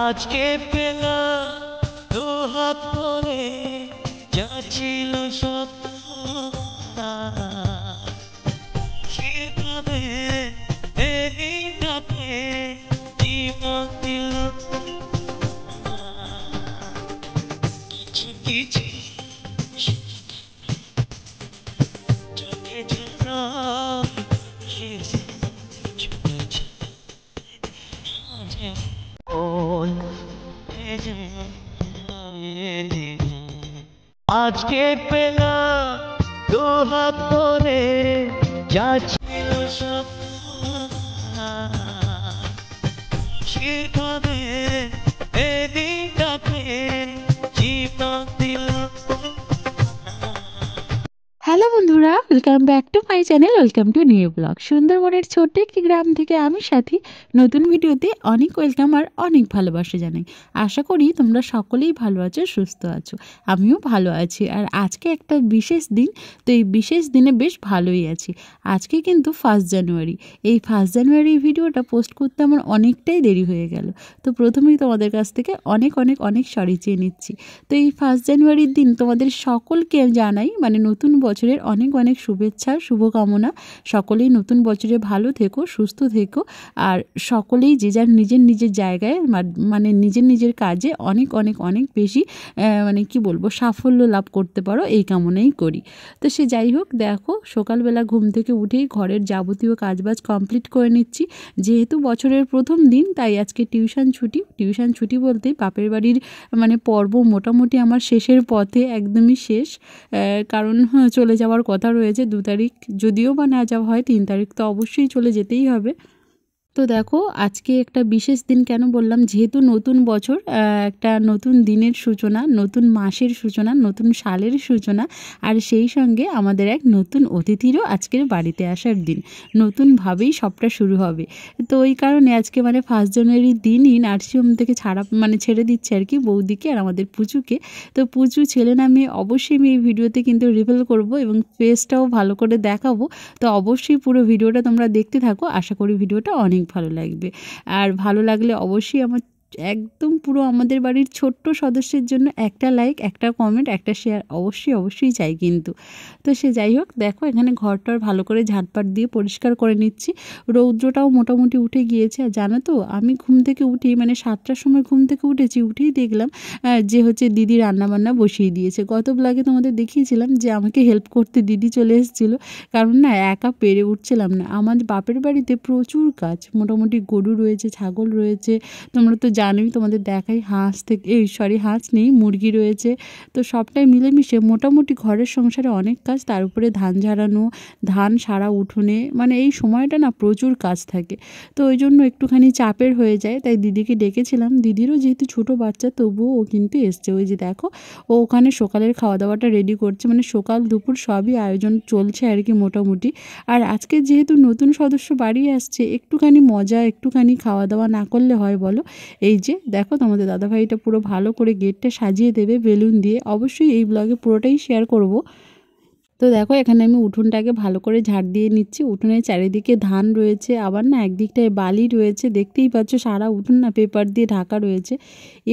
আজকে পেলাম দু হাত ভরে যা ছিল স্বপ্ন সেভাবে এদিকে জীবন দিল কিছু কিছু চোখে যেন চলেছে আজকে পেলাম দু হাত ধরে যা ছিল স্বপ্ন সেখানে এদিকে জীবন দিল। হ্যালো বন্ধুরা, welcome back to my channel, welcome to new blog. সুন্দরবনের ছোট্ট একটি গ্রাম থেকে আমি সাথী নতুন ভিডিওতে অনেক ওয়েলকাম আর অনেক ভালোবাসা জানাই। আশা করি তোমরা সকলেই ভালো আছো, সুস্থ আছো, আমিও ভালো আছি। আর আজকে একটা বিশেষ দিন, তো এই বিশেষ দিনে বেশ ভালোই আছি। আজকে কিন্তু 1 জানুয়ারি। এই 1 জানুয়ারি ভিডিওটা পোস্ট করতে আমার অনেকটাই দেরি হয়ে গেল। তো প্রথমেই তোমাদের কাছ থেকে অনেক অনেক অনেক সরি চেয়ে নিচ্ছি। তো এই 1 জানুয়ারির দিন তোমাদের সকলকে জানাই মানে নতুন বছরের অনেক অনেক শুভেচ্ছা, শুভকামনা। সকলেই নতুন বছরে ভালো থেকো, সুস্থ থেকো, আর সকলেই যে যার নিজের নিজের জায়গায় মানে নিজের নিজের কাজে অনেক অনেক অনেক বেশি মানে কি বলবো সাফল্য লাভ করতে পারো, এই কামনাই করি। তো সে যাই হোক, দেখো সকালবেলা ঘুম থেকে উঠেই ঘরের যাবতীয় কাজবাজ কমপ্লিট করে নিচ্ছি। যেহেতু বছরের প্রথম দিন, তাই আজকে টিউশন ছুটি বলতে বাপের বাড়ির মানে পর্ব মোটামুটি আমার শেষের পথে, একদমই শেষ। কারণ চলে যাওয়ার কথা রয়েছে 2 তারিখ, যদিও বা না যাওয়া হয় 3 তারিখ তো অবশ্যই চলে যেতেই হবে। তো দেখো আজকে একটা বিশেষ দিন কেন বললাম, যেহেতু নতুন বছর, একটা নতুন দিনের সূচনা, নতুন মাসের সূচনা, নতুন সালের সূচনা, আর সেই সঙ্গে আমাদের এক নতুন অতিথিরও আজকের বাড়িতে আসার দিন। নতুনভাবেই সবটা শুরু হবে। তো ওই কারণে আজকে মানে 1 জানুয়ারির দিনই নার্সিংহোম থেকে ছেড়ে দিচ্ছে আর কি বৌদিকে আর আমাদের পুচুকে। তো পুচু ছেলে না মেয়ে অবশ্যই আমি এই ভিডিওতে কিন্তু রিভিল করব এবং ফেসটাও ভালো করে দেখাবো। তো অবশ্যই পুরো ভিডিওটা তোমরা দেখতে থাকো, আশা করি ভিডিওটা অনেক ভালো লাগবে। আর ভালো লাগলে অবশ্যই আমার একদম পুরো আমাদের বাড়ির ছোট্ট সদস্যের জন্য একটা লাইক, একটা কমেন্ট, একটা শেয়ার অবশ্যই চাই কিন্তু। তো সে যাই হোক, দেখো এখানে ঘরটার ভালো করে ঝাঁটপাট দিয়ে পরিষ্কার করে নিচ্ছি। রৌদ্রটাও মোটামুটি উঠে গিয়েছে। আর জানো তো, আমি ঘুম থেকে উঠেই মানে 7টার সময় ঘুম থেকে উঠেছি, উঠেই দেখলাম যে হচ্ছে দিদি রান্নাবান্না বসিয়ে দিয়েছে। গত ব্লগে তোমাদের দেখিয়েছিলাম যে আমাকে হেল্প করতে দিদি চলে এসেছিলো, কারণ না একা পেরে উঠছিলাম না। আমার বাপের বাড়িতে প্রচুর কাজ, মোটামুটি গরু রয়েছে, ছাগল রয়েছে, তোমরা তো জানোই, তোমাদের দেখাই হাঁস নেই, মুরগি রয়েছে। তো সবটাই মিলেমিশে মোটামুটি ঘরের সংসারে অনেক কাজ, তার উপরে ধান ঝাড়ানো, ধান সারা উঠোনে, মানে এই সময়টা না প্রচুর কাজ থাকে। তো ওই জন্য একটুখানি চাপের হয়ে যায়, তাই দিদিকে ডেকেছিলাম। দিদিরও যেহেতু ছোটো বাচ্চা, তবুও ও কিন্তু এসছে। ওই যে দেখো, ও ওখানে সকালের খাওয়া দাওয়াটা রেডি করছে, মানে সকাল দুপুর সবই আয়োজন চলছে আর কি মোটামুটি। আর আজকে যেহেতু নতুন সদস্য বাড়ি আসছে, একটুখানি মজা, একটুখানি খাওয়া দাওয়া না করলে হয় বলো? এই যে দেখো, তোমাদের দাদাভাইটা পুরো ভালো করে গেটটা সাজিয়ে দেবে বেলুন দিয়ে। অবশ্যই এই ব্লগে পুরোটাই শেয়ার করব। তো দেখো এখানে আমি উঠোনটাকে ভালো করে ঝাড় দিয়ে নিচ্ছি। উঠোনের চারিদিকে ধান রয়েছে, আবার না একদিকটায় বালি রয়েছে, দেখতেই পাচ্ছ সারা উঠোন না পেপার দিয়ে ঢাকা রয়েছে।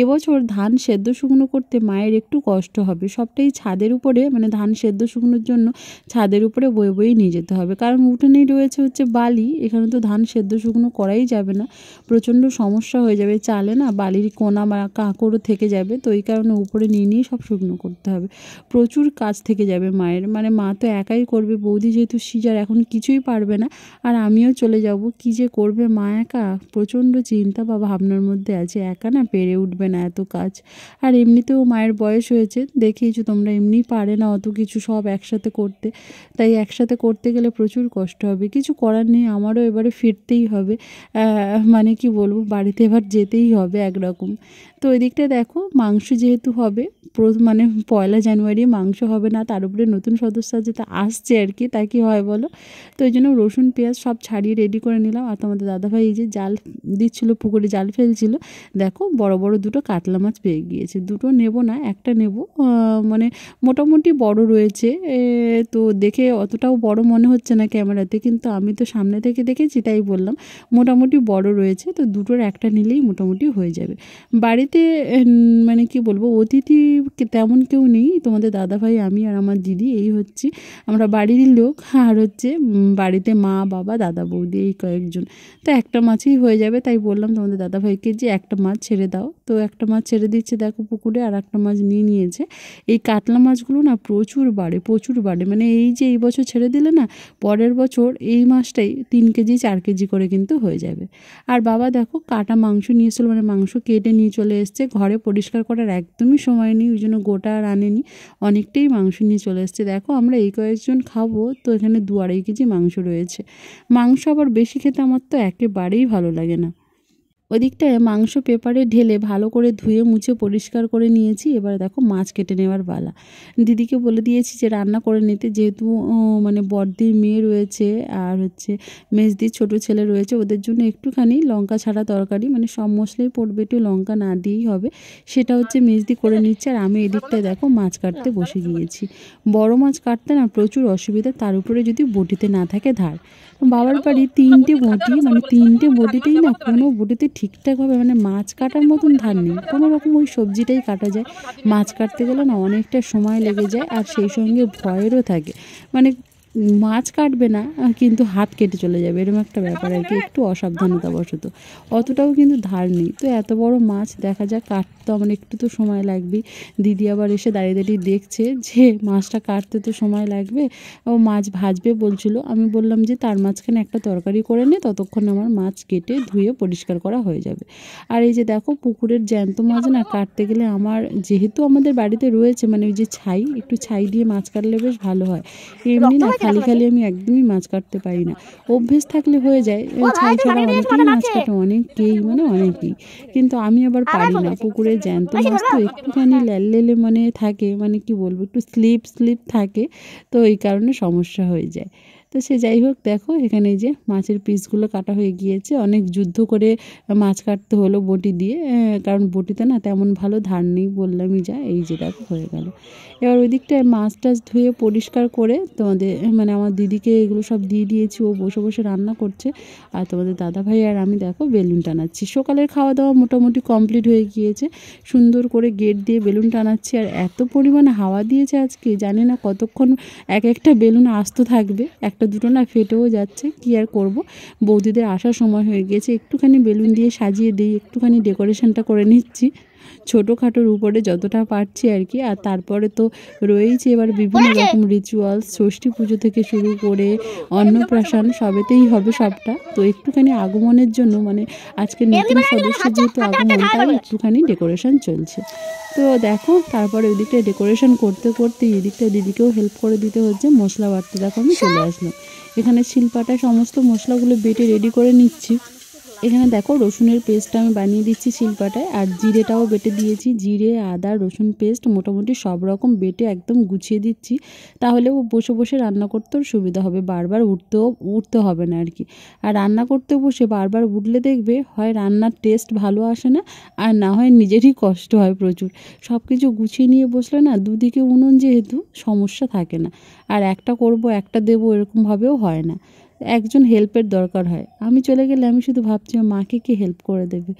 এবছর ধান সেদ্ধ শুকনো করতে মায়ের একটু কষ্ট হবে। সবটাই ছাদের উপরে, মানে ধান সেদ্ধ শুকনোর জন্য ছাদের উপরে বয়ে বয়ে নিয়ে যেতে হবে, কারণ উঠোনেই রয়েছে হচ্ছে বালি। এখানে তো ধান সেদ্ধ শুকনো করাই যাবে না, প্রচণ্ড সমস্যা হয়ে যাবে। চালে না বালির কোনা বা কাঁকড়ও থেকে যাবে, তো এই কারণে উপরে নিয়ে সব শুকনো করতে হবে। প্রচুর কাজ থেকে যাবে মায়ের, মানে মা তো একাই করবে, বৌদি যেহেতু সিজার এখন কিছুই পারবে না, আর আমিও চলে যাব, কী যে করবে মা একা। প্রচণ্ড চিন্তা বা ভাবনার মধ্যে আছে, একা না পেরে উঠবে না এত কাজ। আর এমনিতেও মায়ের বয়স হয়েছে, দেখিয়েছো তোমরা, এমনি পারে না অত কিছু সব একসাথে করতে। তাই একসাথে করতে গেলে প্রচুর কষ্ট হবে, কিছু করার নেই, আমারও এবারে ফিরতেই হবে। মানে কি বলবো, বাড়িতে এবার যেতেই হবে একরকম। তো ওই দিকটা দেখো, মাংস যেহেতু হবে, মানে 1 জানুয়ারি মাংস হবে না, তার উপরে নতুন সদস্য আস্তে আস্তে তা আসছে আর কি, তা কি হয় বলো। তো ওই জন্য রসুন পেঁয়াজ সব ছাড়িয়ে রেডি করে নিলাম। আর তোমাদের দাদাভাই এই যে জাল দিচ্ছিলো, পুকুরে জাল ফেলছিল, দেখো বড় বড় দুটো কাতলা মাছ পেয়ে গিয়েছে। দুটো নেব না, একটা নেব, মানে মোটামুটি বড় রয়েছে। তো দেখে অতটাও বড় মনে হচ্ছে না ক্যামেরাতে, কিন্তু আমি তো সামনে থেকে দেখেছি তাই বললাম মোটামুটি বড় রয়েছে। তো দুটোর একটা নিলেই মোটামুটি হয়ে যাবে। বাড়িতে মানে কি বলবো, অতিথি তেমন কেউ নেই, তোমাদের দাদাভাই, আমি আর আমার দিদি, এই হচ্ছে আমরা বাড়ির লোক। আর হচ্ছে বাড়িতে মা বাবা দাদা বৌদি এই কয়েকজন। তো একটা মাছই হয়ে যাবে, তাই বললাম তোমাদের দাদাভাইকে যে একটা মাছ ছেড়ে দাও। তো একটা মাছ ছেড়ে দিচ্ছে দেখো পুকুরে, আর একটা মাছ নিয়ে নিয়েছে। এই কাতলা মাছগুলো না প্রচুর বাড়ে, মানে এই যে এই বছর ছেড়ে দিলে না, পরের বছর এই মাছটাই 3 কেজি 4 কেজি করে কিন্তু হয়ে যাবে। আর বাবা দেখো কাটা মাংস নিয়ে এসেছিলো, মানে মাংস কেটে নিয়ে চলে এসছে। ঘরে পরিষ্কার করার একদমই সময় নেই, ওই জন্য গোটা আর আনেনি, অনেকটাই মাংস নিয়ে চলে এসছে। দেখো আমরা এই কয়েকজন খাবো, তো এখানে 2-2.5 কেজি মাংস রয়েছে। মাংস আবার বেশি খেতে আমার তো একেবারেই ভালো লাগে না। ওদিকটায় মাংস পেপারে ঢেলে ভালো করে ধুয়ে মুছে পরিষ্কার করে নিয়েছি। এবার দেখো মাছ কেটে নেওয়ার পালা। দিদিকে বলে দিয়েছি যে রান্না করে নিতে, যেহেতু মানে বড়দির মেয়ে রয়েছে আর হচ্ছে মেজদির ছোট ছেলে রয়েছে, ওদের জন্য একটুখানি লঙ্কা ছাড়া তরকারি, মানে সব মশলাই পড়বে, একটু লঙ্কা না দিয়েই হবে, সেটা হচ্ছে মেজদি করে নিচ্ছে। আর আমি এদিকটায় দেখো মাছ কাটতে বসে গিয়েছি। বড় মাছ কাটতে না প্রচুর অসুবিধা, তার উপরে যদি বটিতে না থাকে ধার। বাবার বাড়ি 3টে বটি, মানে 3টে বটিতেই না কোনো বটিতে ঠিকঠাকভাবে মানে মাছ কাটার মতন ধার নেই, কোনো রকম ওই সবজিটাই কাটা যায়। মাছ কাটতে গেলে না অনেকটা সময় লেগে যায়, আর সেই সঙ্গে ভয়েরও থাকে, মানে মাছ কাটবে না কিন্তু হাত কেটে চলে যাবে, এরকম একটা ব্যাপার আর কি, একটু অসাবধানতাবশত। অতটাও কিন্তু ধার নেই। তো এত বড় মাছ দেখা যাক, কাটতে আমার একটু তো সময় লাগবেই। দিদি আবার এসে দাঁড়িয়ে দাঁড়িয়ে দেখছে যে মাছটা কাটতে তো সময় লাগবে, ও মাছ ভাজবে বলছিল। আমি বললাম যে তার মাঝখানে একটা তরকারি করে নে, ততক্ষণ আমার মাছ কেটে ধুয়ে পরিষ্কার করা হয়ে যাবে। আর এই যে দেখো পুকুরের জ্যান্ত মাছ না কাটতে গেলে আমার, যেহেতু আমাদের বাড়িতে রয়েছে মানে ওই যে ছাই, একটু ছাই দিয়ে মাছ কাটলে বেশ ভালো হয়। এমনি না খালি খালি আমি একদমই মাছ কাটতে পারি না, অভ্যেস থাকলে হয়ে যায়। ছাই ছাড়া অনেকেই মাছ কাটে, অনেকেই, কিন্তু আমি আবার পারি না। পুকুরে জ্যান্ত মাছ তো একটুখানি লেলে মানে থাকে, মানে কি বলবো, একটু স্লিপ থাকে, তো এই কারণে সমস্যা হয়ে যায়। তো সে যাই হোক, দেখো এখানে এই যে মাছের পিসগুলো কাটা হয়ে গিয়েছে। অনেক যুদ্ধ করে মাছ কাটতে হলো বটি দিয়ে, কারণ বটিতে না তেমন ভালো ধার নেই, বললামই যা। এই যে দেখো হয়ে গেল। এবার ওই দিকটায় মাছ টাছ ধুয়ে পরিষ্কার করে তোমাদের মানে আমার দিদিকে এগুলো সব দিয়ে দিয়েছি, ও বসে বসে রান্না করছে। আর তোমাদের দাদাভাই আর আমি দেখো বেলুন টানাচ্ছি। সকালের খাওয়া দাওয়া মোটামুটি কমপ্লিট হয়ে গিয়েছে, সুন্দর করে গেট দিয়ে বেলুন টানাচ্ছি। আর এত পরিমাণে হাওয়া দিয়েছে আজকে, জানি না কতক্ষণ এক একটা বেলুন আস্ত থাকবে, একটা দুটো না ফেটেও যাচ্ছে, কি আর করব। বৌদিদের আসার সময় হয়ে গিয়েছে, একটুখানি বেলুন দিয়ে সাজিয়ে দিই, একটুখানি ডেকোরেশনটা করে নিচ্ছি ছোটোখাটোর উপরে যতটা পারছি আর কি। আর তারপরে তো রয়েইছে এবার বিভিন্ন রকম রিচুয়ালস, ষষ্ঠী পুজো থেকে শুরু করে অন্নপ্রাশন সবেতেই হবে সবটা। তো একটুখানি আগমনের জন্য, মানে আজকে নতুন সদস্য যেহেতু আগমন, তাই একটুখানি ডেকোরেশন চলছে। তো দেখো তারপরে ওইদিকটা ডেকোরেশন করতে করতে এদিকটা দিদিকেও হেল্প করে দিতে হচ্ছে মশলা বাটতে। দেখো আমি চলে আসলাম, এখানে শিলপাটায় সমস্ত মশলাগুলো বেটে রেডি করে নিচ্ছি। এখানে দেখো রসুনের পেস্টটা আমি বানিয়ে দিচ্ছি শিলপাটায়, আর জিরেটাও বেটে দিয়েছি। জিরে আদা রসুন পেস্ট মোটামুটি সব রকম বেটে একদম গুছিয়ে দিচ্ছি, তাহলে ও বসে বসে রান্না করতেও সুবিধা হবে, বারবার উঠতে হবে না আর কি। আর রান্না করতে বসে বারবার উঠলে দেখবে হয় রান্নার টেস্ট ভালো আসে না, আর না হয় নিজেরই কষ্ট হয় প্রচুর। সব কিছু গুছিয়ে নিয়ে বসলে না, দুদিকে উনুন যেহেতু সমস্যা থাকে না, আর একটা করব একটা দেবো এরকমভাবেও হয় না, একজন হেল্পের দরকার হয়। আমি চলে গেলে আমি শুধু ভাবছি মাকে কে হেল্প করে দেবে,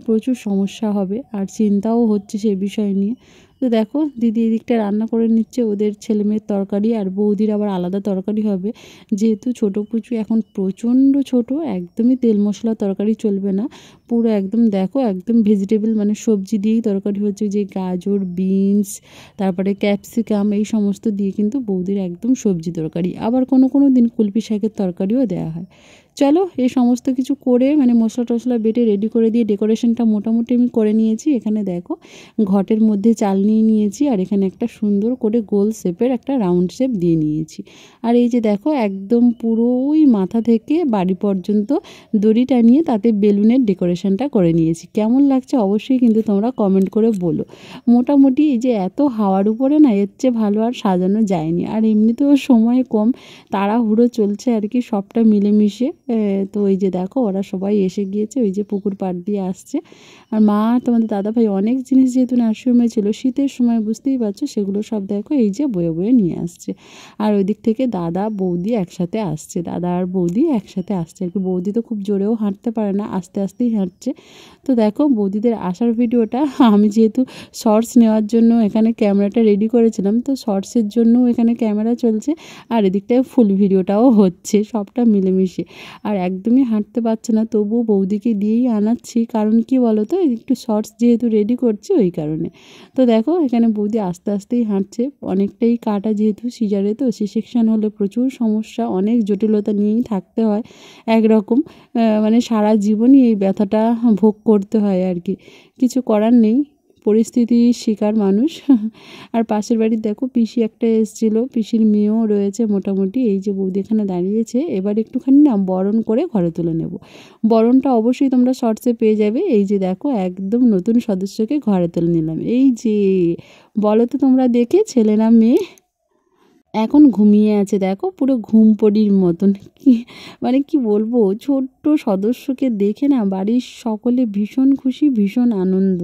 প্রচুর সমস্যা হবে, আর চিন্তাও হচ্ছে সেই বিষয় নিয়ে। তো দেখো দিদি এদিকটা রান্না করে নিচ্ছে ওদের ছেলেমেয়ের তরকারি, আর বৌদির আবার আলাদা তরকারি হবে, যেহেতু ছোটো পুচু এখন প্রচণ্ড ছোট, একদমই তেল মশলা তরকারি চলবে না, পুরো একদম দেখো একদম ভেজিটেবল মানে সবজি দিয়েই তরকারি হচ্ছে, যে গাজর বিনস তারপরে ক্যাপসিকাম এই সমস্ত দিয়ে কিন্তু বৌদির একদম সবজি তরকারি। আবার কোনো দিন কুলপি শাকের তরকারিও দেওয়া হয়। চলো এই সমস্ত কিছু করে মানে মশলা টশলা বেটে রেডি করে দিয়ে ডেকোরেশনটা মোটামুটি আমি করে নিয়েছি। এখানে দেখো ঘটের মধ্যে চাল নিয়ে নিয়েছি আর এখানে একটা সুন্দর করে গোল শেপের একটা রাউন্ড শেপ দিয়ে নিয়েছি। আর এই যে দেখো একদম পুরোই মাথা থেকে বাড়ি পর্যন্ত দড়ি টানিয়ে তাতে বেলুনের ডেকোরেশনটা করে নিয়েছি। কেমন লাগছে অবশ্যই কিন্তু তোমরা কমেন্ট করে বলো। মোটামুটি এই যে এত হাওয়ার উপরে না এর চেয়ে ভালো আর সাজানো যায়নি। আর এমনিতেও সময় কম, তাড়াহুড়ো চলছে আর কি সবটা মিলেমিশে। তো এই যে দেখো ওরা সবাই এসে গিয়েছে, ওই যে পুকুর পাড় দিয়ে আসছে। আর মা তোমাদের দাদাভাই অনেক জিনিস যেহেতু নার্সিংহোমে ছিল শীতের সময় বুঝতেই পারছো, সেগুলো সব দেখো এই যে বয়ে বয়ে নিয়ে আসছে। আর ওই দিক থেকে দাদা বৌদি একসাথে আসছে, দাদা আর বৌদি একসাথে আসছে আর কি। বৌদি তো খুব জোরেও হাঁটতে পারে না, আস্তে আস্তেই হাঁটছে। তো দেখো বৌদিদের আসার ভিডিওটা আমি যেহেতু শর্টস নেওয়ার জন্য এখানে ক্যামেরাটা রেডি করেছিলাম, তো শর্টসের জন্য এখানে ক্যামেরা চলছে আর এদিকটায় ফুল ভিডিওটাও হচ্ছে, সবটা মিলেমিশে। আর একদমই হাঁটতে পারছে না, তবুও বৌদিকে দিয়েই আনাচ্ছি, কারণ কি বলো তো একটু শর্টস যেহেতু রেডি করছি ওই কারণে। তো দেখো এখানে বৌদি আস্তে আস্তেই হাঁটছে, অনেকটাই কাটা যেহেতু সিজারে, তো সি সেকশন হলে প্রচুর সমস্যা, অনেক জটিলতা নিয়েই থাকতে হয় একরকম, মানে সারা জীবনই এই ব্যথাটা ভোগ করতে হয় আর কি, কিছু করার নেই, পরিস্থিতির শিকার মানুষ। আর পাশের বাড়ির দেখো পিসি একটা এসেছিলো, পিসির মেয়েও রয়েছে মোটামুটি। এই যে বৌদি এখানে দাঁড়িয়েছে, এবার একটুখানি না বরণ করে ঘরে তুলে নেব। বরণটা অবশ্যই তোমরা শর্টসে পেয়ে যাবে। এই যে দেখো একদম নতুন সদস্যকে ঘরে তুলে নিলাম। এই যে বলো তো তোমরা দেখে, ছেলে না মেয়ে? এখন ঘুমিয়ে আছে দেখো, পুরো ঘুম পড়ির মতন। কি মানে কি বলবো, ছোট্ট সদস্যকে দেখে না বাড়ির সকলে ভীষণ খুশি, ভীষণ আনন্দ,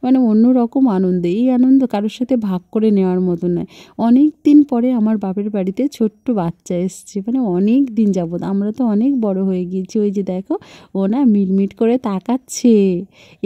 মানে অন্যরকম আনন্দ। এই আনন্দ কারোর সাথে ভাগ করে নেওয়ার মতো নয়। অনেক দিন পরে আমার বাপের বাড়িতে ছোট্ট বাচ্চা এসছে, মানে অনেক দিন যাবৎ, আমরা তো অনেক বড় হয়ে গিয়েছি। ওই যে দেখো ও না মিটমিট করে তাকাচ্ছে।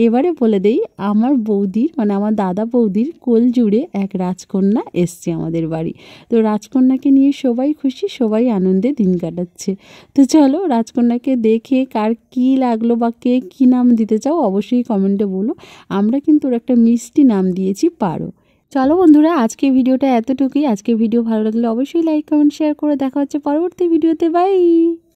এবারে বলে দেই আমার বৌদির মানে আমার দাদা বৌদির কোল জুড়ে এক রাজকন্যা এসছে আমাদের বাড়ি। তো রাজকন্যাকে নিয়ে সবাই খুশি, সবাই আনন্দে দিন কাটাচ্ছে। তো চলো রাজকন্যাকে দেখে কার কী লাগলো বা কে কী নাম দিতে চাও অবশ্যই কমেন্টে বলো। আমরা কিন্তু ওর একটা মিষ্টি নাম দিয়েছি পারো। চলো বন্ধুরা আজকে ভিডিওটা এতটুকুই। আজকে ভিডিও ভালো লাগলে অবশ্যই লাইক কমেন্ট শেয়ার করে দেখা হচ্ছে পরবর্তী ভিডিওতে। বাই।